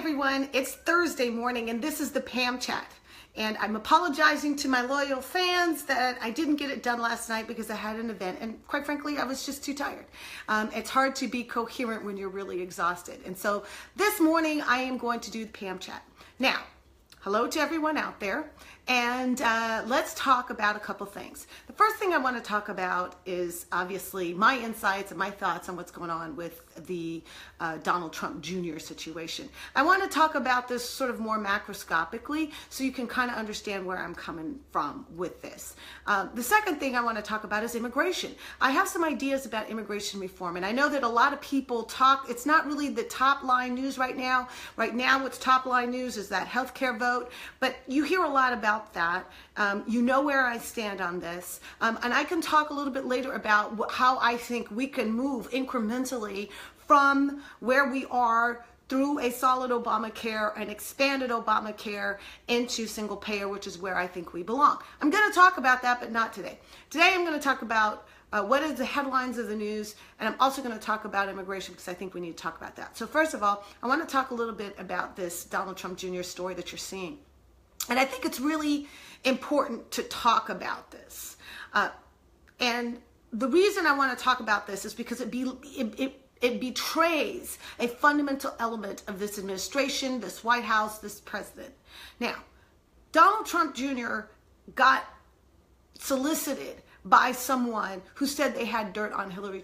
everyone, it's Thursday morning and this is the Pam Chat. And I'm apologizing to my loyal fans that I didn't get it done last night because I had an event and quite frankly, I was just too tired. It's hard to be coherent when you're really exhausted. And so this morning I am going to do the Pam Chat. Now, hello to everyone out there, and let's talk about a couple things. The first thing I want to talk about is obviously my insights and my thoughts on what's going on with the Donald Trump Jr. situation. I want to talk about this sort of more macroscopically so you can kind of understand where I'm coming from with this. The second thing I want to talk about is immigration. I have some ideas about immigration reform, and I know that a lot of people talk, it's not really the top line news right now. Right now what's top line news is that healthcare vote, but you hear a lot about that. You know where I stand on this, and I can talk a little bit later about how I think we can move incrementally from where we are through a solid Obamacare and expanded Obamacare into single payer, which is where I think we belong. I'm going to talk about that, but not today. Today I'm going to talk about what is the headlines of the news, and I'm also going to talk about immigration because I think we need to talk about that. So first of all, I want to talk a little bit about this Donald Trump Jr. story that you're seeing. And I think it's really important to talk about this. And the reason I want to talk about this is because it betrays a fundamental element of this administration, this White House, this president. Now, Donald Trump Jr. got solicited by someone who said they had dirt on Hillary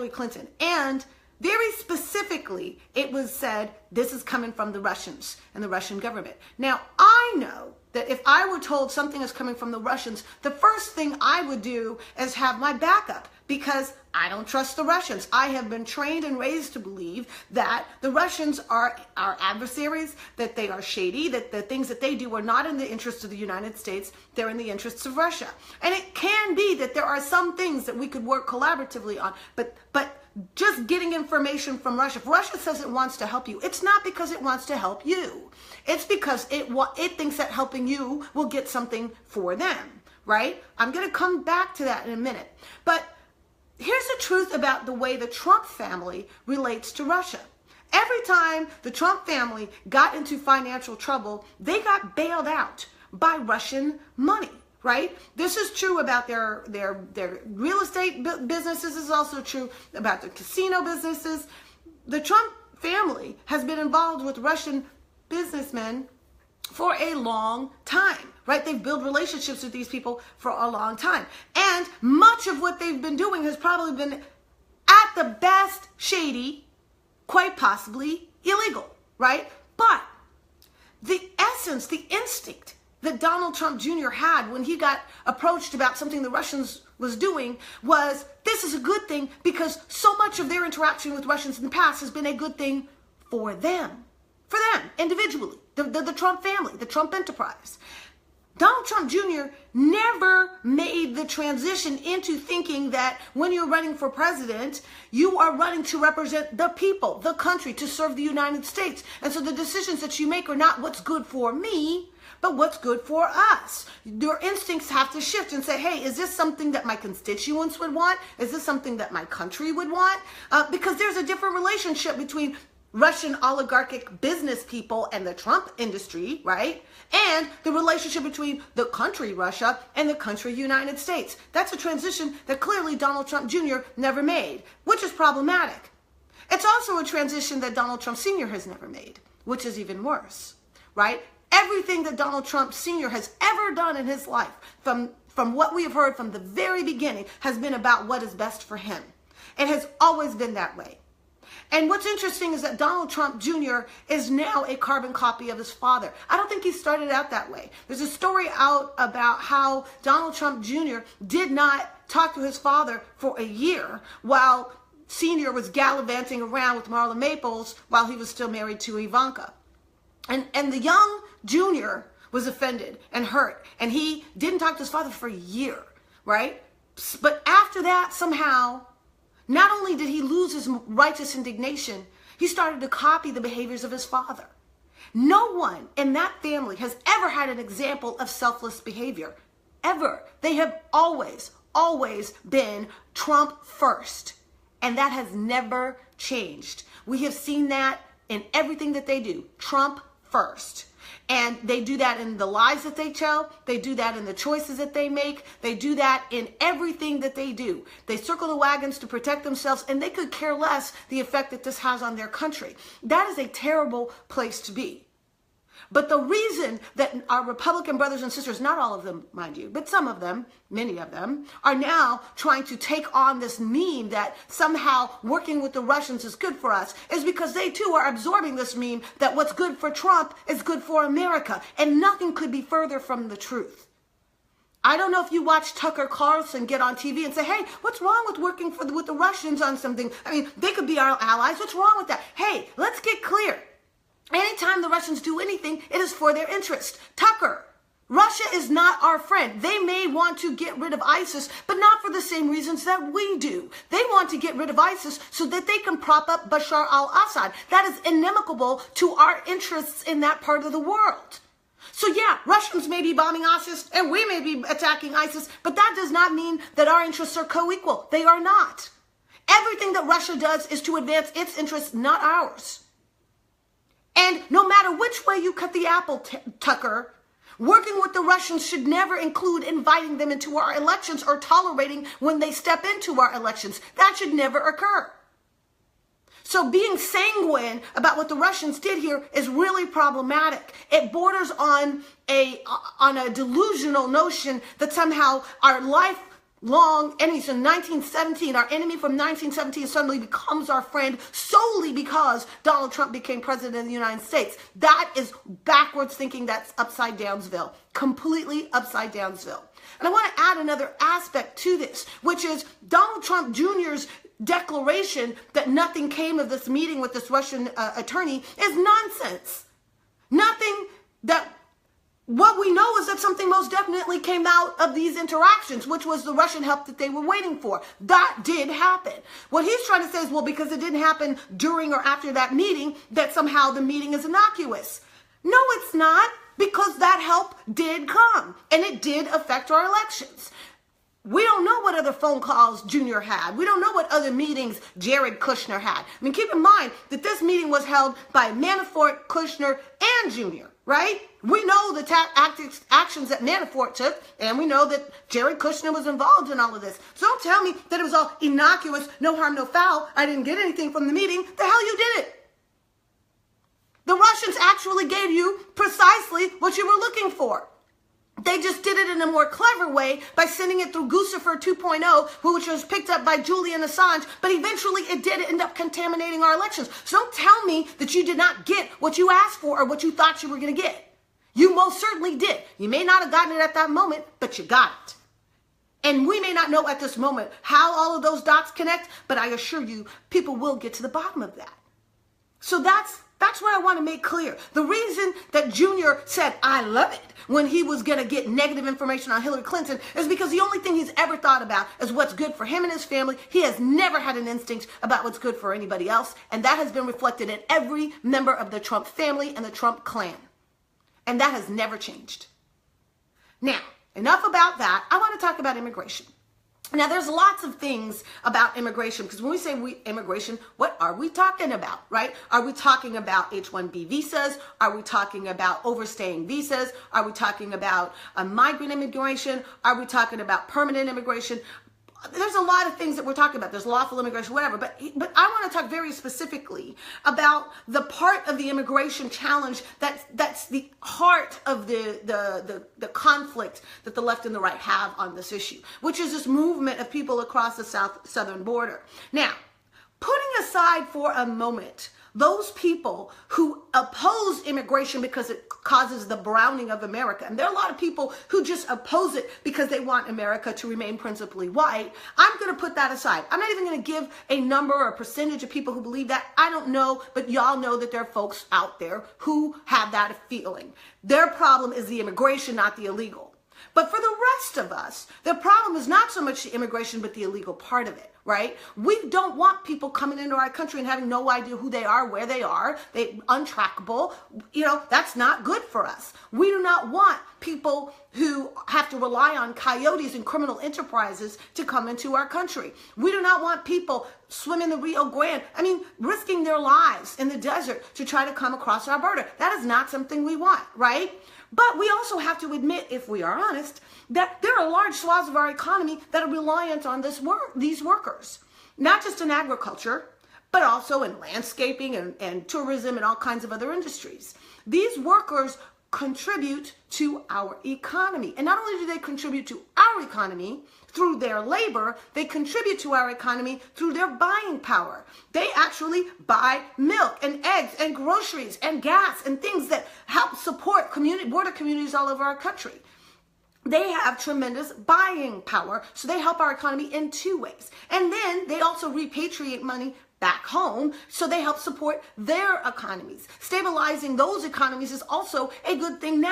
Clinton. And very specifically, it was said, this is coming from the Russians and the Russian government. Now, I know that if I were told something is coming from the Russians, the first thing I would do is have my backup, because I don't trust the Russians. I have been trained and raised to believe that the Russians are our adversaries, that they are shady, that the things that they do are not in the interests of the United States, they're in the interests of Russia. And it can be that there are some things that we could work collaboratively on, but just getting information from Russia, if Russia says it wants to help you, it's not because it wants to help you. It's because it thinks that helping you will get something for them, right? I'm going to come back to that in a minute. But here's the truth about the way the Trump family relates to Russia. Every time the Trump family got into financial trouble, they got bailed out by Russian money. Right? This is true about their real estate businesses. This is also true about the casino businesses. The Trump family has been involved with Russian businessmen for a long time, right? They've built relationships with these people for a long time. And much of what they've been doing has probably been at the best shady, quite possibly illegal, right? But the essence, the instinct that Donald Trump Jr. had when he got approached about something the Russians was doing was, this is a good thing because so much of their interaction with Russians in the past has been a good thing for them individually, the Trump family, the Trump enterprise. Donald Trump Jr. never made the transition into thinking that when you're running for president, you are running to represent the people, the country, to serve the United States. And so the decisions that you make are not what's good for me, but what's good for us. Your instincts have to shift and say, hey, is this something that my constituents would want? Is this something that my country would want? Because there's a different relationship between Russian oligarchic business people and the Trump industry, right? And the relationship between the country Russia and the country United States. That's a transition that clearly Donald Trump Jr. never made, which is problematic. It's also a transition that Donald Trump Sr. has never made, which is even worse, right? Everything that Donald Trump Sr. has ever done in his life, from what we have heard from the very beginning, has been about what is best for him. It has always been that way. And what's interesting is that Donald Trump Jr. is now a carbon copy of his father. I don't think he started out that way. There's a story out about how Donald Trump Jr. did not talk to his father for a year while Sr. was gallivanting around with Marla Maples while he was still married to Ivanka. And the young Junior was offended and hurt, and he didn't talk to his father for a year, right? But after that, somehow, not only did he lose his righteous indignation, he started to copy the behaviors of his father. No one in that family has ever had an example of selfless behavior, ever. They have always been Trump first, and that has never changed. We have seen that in everything that they do. Trump first. And they do that in the lies that they tell. They do that in the choices that they make. They do that in everything that they do. They circle the wagons to protect themselves, and they could care less the effect that this has on their country. That is a terrible place to be. But the reason that our Republican brothers and sisters, not all of them, mind you, but some of them, many of them, are now trying to take on this meme that somehow working with the Russians is good for us is because they too are absorbing this meme that what's good for Trump is good for America. And nothing could be further from the truth. I don't know if you watch Tucker Carlson get on TV and say, hey, what's wrong with working with the Russians on something? I mean, they could be our allies. What's wrong with that? Hey, let's get clear. Anytime the Russians do anything, it is for their interest. Tucker, Russia is not our friend. They may want to get rid of ISIS, but not for the same reasons that we do. They want to get rid of ISIS so that they can prop up Bashar al-Assad. That is inimical to our interests in that part of the world. So yeah, Russians may be bombing ISIS and we may be attacking ISIS, but that does not mean that our interests are co-equal. They are not. Everything that Russia does is to advance its interests, not ours. And no matter which way you cut the apple, Tucker, working with the Russians should never include inviting them into our elections or tolerating when they step into our elections. That should never occur. So being sanguine about what the Russians did here is really problematic. It borders on a delusional notion that somehow our lifelong enemies in 1917, our enemy from 1917 suddenly becomes our friend solely because Donald Trump became president of the United States. That is backwards thinking. That's upside downsville, completely upside downsville. And I want to add another aspect to this, which is Donald Trump Jr.'s declaration that nothing came of this meeting with this Russian attorney is nonsense. Nothing that... What we know is that something most definitely came out of these interactions, which was the Russian help that they were waiting for. That did happen. What he's trying to say is, well, because it didn't happen during or after that meeting, that somehow the meeting is innocuous. No, it's not, because that help did come, and it did affect our elections. We don't know what other phone calls Junior had. We don't know what other meetings Jared Kushner had. I mean, keep in mind that this meeting was held by Manafort, Kushner, and Junior, right? We know the actions that Manafort took, and we know that Jared Kushner was involved in all of this. So don't tell me that it was all innocuous, no harm, no foul. I didn't get anything from the meeting. The hell you did it. The Russians actually gave you precisely what you were looking for. They just did it in a more clever way by sending it through Guccifer 2.0, which was picked up by Julian Assange, but eventually it did end up contaminating our elections. So don't tell me that you did not get what you asked for or what you thought you were going to get. You most certainly did. You may not have gotten it at that moment, but you got it. And we may not know at this moment how all of those dots connect, but I assure you, people will get to the bottom of that. So that's what I want to make clear. The reason that Junior said, I love it, when he was going to get negative information on Hillary Clinton is because the only thing he's ever thought about is what's good for him and his family. He has never had an instinct about what's good for anybody else. And that has been reflected in every member of the Trump family and the Trump clan. And that has never changed. Now, enough about that. I want to talk about immigration. Now, there's lots of things about immigration, because when we say immigration, what are we talking about, right? Are we talking about H-1B visas? Are we talking about overstaying visas? Are we talking about migrant immigration? Are we talking about permanent immigration? There's a lot of things that we're talking about. There's lawful immigration, whatever. But I want to talk very specifically about the part of the immigration challenge that's the heart of the conflict that the left and the right have on this issue, which is this movement of people across the southern border. Now, putting aside for a moment those people who oppose immigration because it causes the browning of America, and there are a lot of people who just oppose it because they want America to remain principally white, I'm going to put that aside. I'm not even going to give a number or a percentage of people who believe that. I don't know, but y'all know that there are folks out there who have that feeling. Their problem is the immigration, not the illegal. But for the rest of us, the problem is not so much the immigration, but the illegal part of it. right? We don't want people coming into our country and having no idea who they are, where they are, they untrackable. That's not good for us. We do not want people who have to rely on coyotes and criminal enterprises to come into our country. We do not want people swimming the Rio Grande, risking their lives in the desert to try to come across our border. That is not something we want, right? But we also have to admit, if we are honest, that there are large swaths of our economy that are reliant on these workers, not just in agriculture, but also in landscaping and tourism and all kinds of other industries. These workers contribute to our economy. And not only do they contribute to our economy through their labor, they contribute to our economy through their buying power. They actually buy milk and eggs and groceries and gas and things that help support border communities all over our country. They have tremendous buying power, so they help our economy in two ways. And then they also repatriate money back home, so they help support their economies. Stabilizing those economies is also a good thing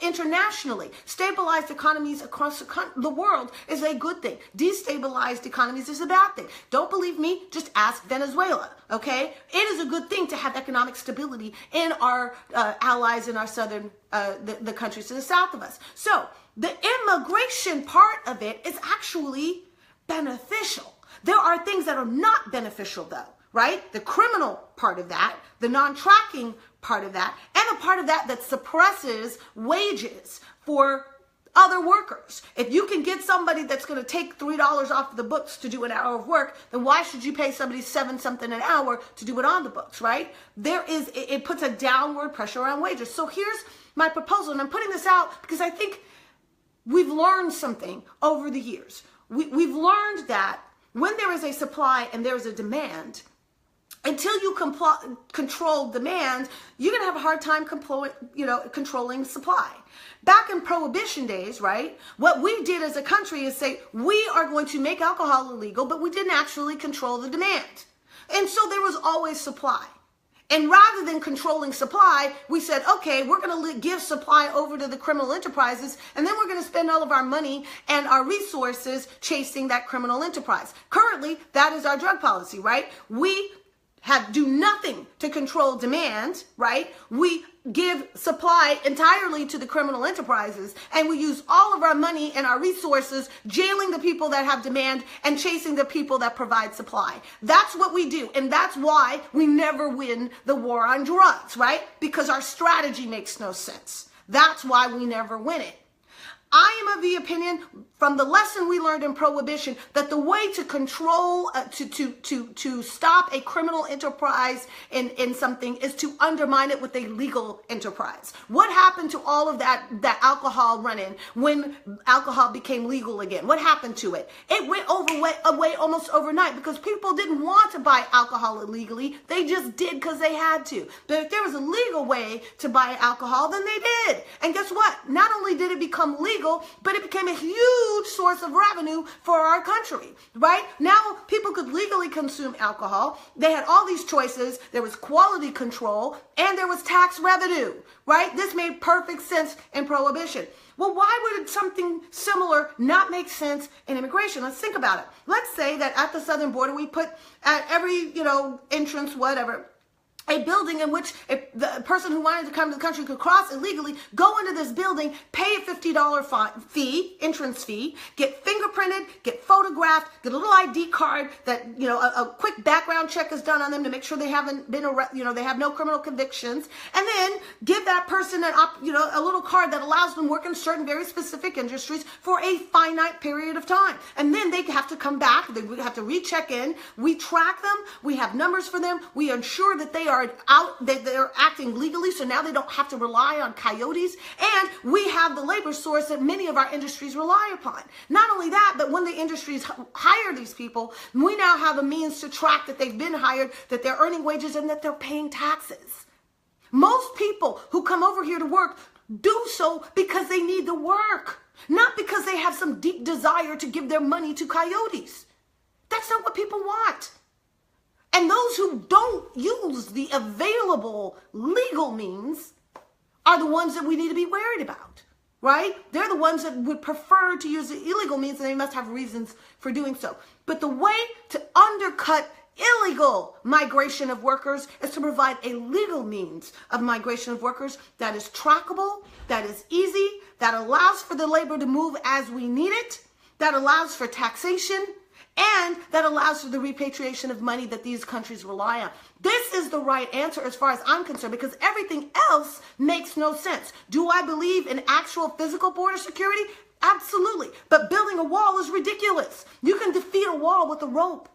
internationally. Stabilized economies across the world is a good thing. Destabilized economies is a bad thing. Don't believe me? Just ask Venezuela, okay? It is a good thing to have economic stability in our allies in our southern, the countries to the south of us. So the immigration part of it is actually beneficial. There are things that are not beneficial though, right? The criminal part of that, the non-tracking part of that, and the part of that that suppresses wages for other workers. If you can get somebody that's going to take $3 off the books to do an hour of work, then why should you pay somebody $7-something an hour to do it on the books, right? It puts a downward pressure on wages. So here's my proposal, and I'm putting this out because I think we've learned something over the years. We've learned that when there is a supply and there is a demand, until you control demand, you're going to have a hard time controlling supply. Back in Prohibition days, right, what we did as a country is say, we are going to make alcohol illegal, but we didn't actually control the demand. And so there was always supply. And rather than controlling supply, we said, okay, we're going to give supply over to the criminal enterprises, and then we're going to spend all of our money and our resources chasing that criminal enterprise. Currently, that is our drug policy, right? We do nothing to control demand, right? We give supply entirely to the criminal enterprises, and we use all of our money and our resources jailing the people that have demand and chasing the people that provide supply. That's what we do, and that's why we never win the war on drugs, right? Because our strategy makes no sense. That's why we never win it. I am of the opinion, from the lesson we learned in Prohibition, that the way to control, to stop a criminal enterprise in something is to undermine it with a legal enterprise. What happened to all of that alcohol run-in when alcohol became legal again? What happened to it? It went away almost overnight because people didn't want to buy alcohol illegally. They just did because they had to. But if there was a legal way to buy alcohol, then they did. And guess what? Not only did it become legal, but it became a huge source of revenue for our country, right? Now people could legally consume alcohol. They had all these choices. There was quality control and there was tax revenue, right? This made perfect sense in Prohibition. Well, why would something similar not make sense in immigration? Let's think about it. Let's say that at the southern border, we put at every, entrance, whatever, a building in which the person who wanted to come to the country could cross illegally, go into this building, pay a $50 entrance fee, get fingerprinted, get photographed, get a little ID card that, a quick background check is done on them to make sure they haven't been they have no criminal convictions, and then give that person a little card that allows them to work in certain very specific industries for a finite period of time. And then they have to come back, they have to recheck in, we track them, we have numbers for them, we ensure that they're acting legally, so now they don't have to rely on coyotes, and we have the labor source that many of our industries rely upon. Not only that, but when the industries hire these people, we now have a means to track that they've been hired, that they're earning wages, and that they're paying taxes. Most people who come over here to work do so because they need the work, not because they have some deep desire to give their money to coyotes. That's not what people want. And those who don't use the available legal means are the ones that we need to be worried about. right? They're the ones that would prefer to use the illegal means, and they must have reasons for doing so. But the way to undercut illegal migration of workers is to provide a legal means of migration of workers that is trackable, that is easy, that allows for the labor to move as we need it, that allows for taxation, and that allows for the repatriation of money that these countries rely on. This is the right answer as far as I'm concerned, because everything else makes no sense. Do I believe in actual physical border security? Absolutely. But building a wall is ridiculous. You can defeat a wall with a rope,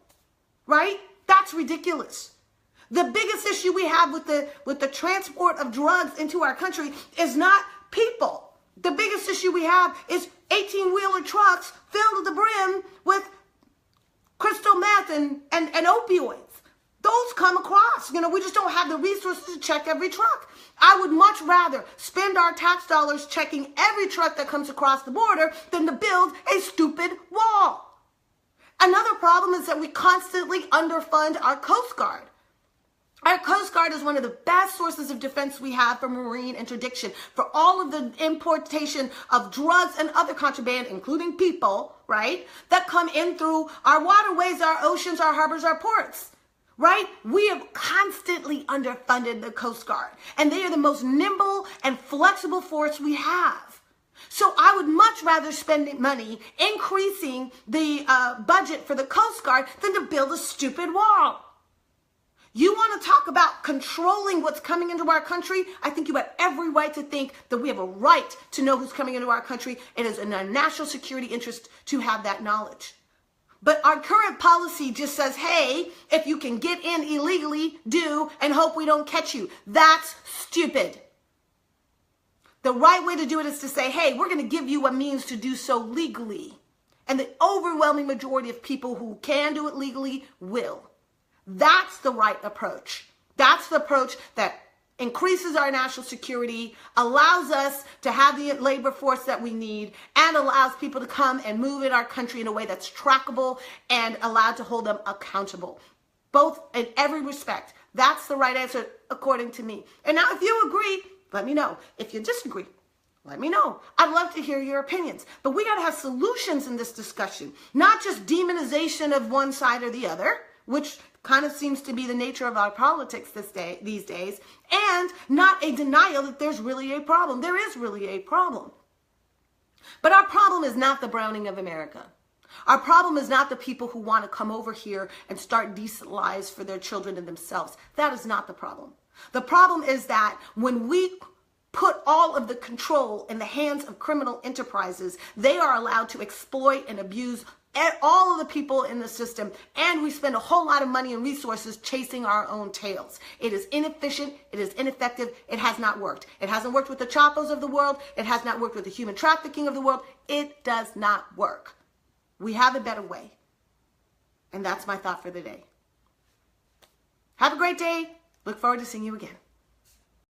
right? That's ridiculous. The biggest issue we have with the transport of drugs into our country is not people. The biggest issue we have is 18-wheeler trucks filled to the brim with crystal meth and opioids. Those come across. We just don't have the resources to check every truck. I would much rather spend our tax dollars checking every truck that comes across the border than to build a stupid wall. Another problem is that we constantly underfund our Coast Guard. Our Coast Guard is one of the best sources of defense we have for marine interdiction, for all of the importation of drugs and other contraband, including people, right, that come in through our waterways, our oceans, our harbors, our ports, right? We have constantly underfunded the Coast Guard, and they are the most nimble and flexible force we have. So I would much rather spend money increasing the budget for the Coast Guard than to build a stupid wall. You want to talk about controlling what's coming into our country? I think you have every right to think that we have a right to know who's coming into our country. It is in our national security interest to have that knowledge. But our current policy just says, hey, if you can get in illegally, do, and hope we don't catch you. That's stupid. The right way to do it is to say, hey, we're going to give you a means to do so legally. And the overwhelming majority of people who can do it legally will. That's the right approach. That's the approach that increases our national security, allows us to have the labor force that we need, and allows people to come and move in our country in a way that's trackable and allowed to hold them accountable. Both in every respect. That's the right answer according to me. And now if you agree, let me know. If you disagree, let me know. I'd love to hear your opinions. But we got to have solutions in this discussion, not just demonization of one side or the other, which kind of seems to be the nature of our politics these days, and not a denial that there's really a problem. There is really a problem. But our problem is not the browning of America. Our problem is not the people who want to come over here and start decent lives for their children and themselves. That is not the problem. The problem is that when we put all of the control in the hands of criminal enterprises, they are allowed to exploit and abuse all of the people in the system, and we spend a whole lot of money and resources chasing our own tails. It is inefficient, it is ineffective, it has not worked. It hasn't worked with the Chapos of the world, it has not worked with the human trafficking of the world. It does not work. We have a better way. And that's my thought for the day. Have a great day. Look forward to seeing you again.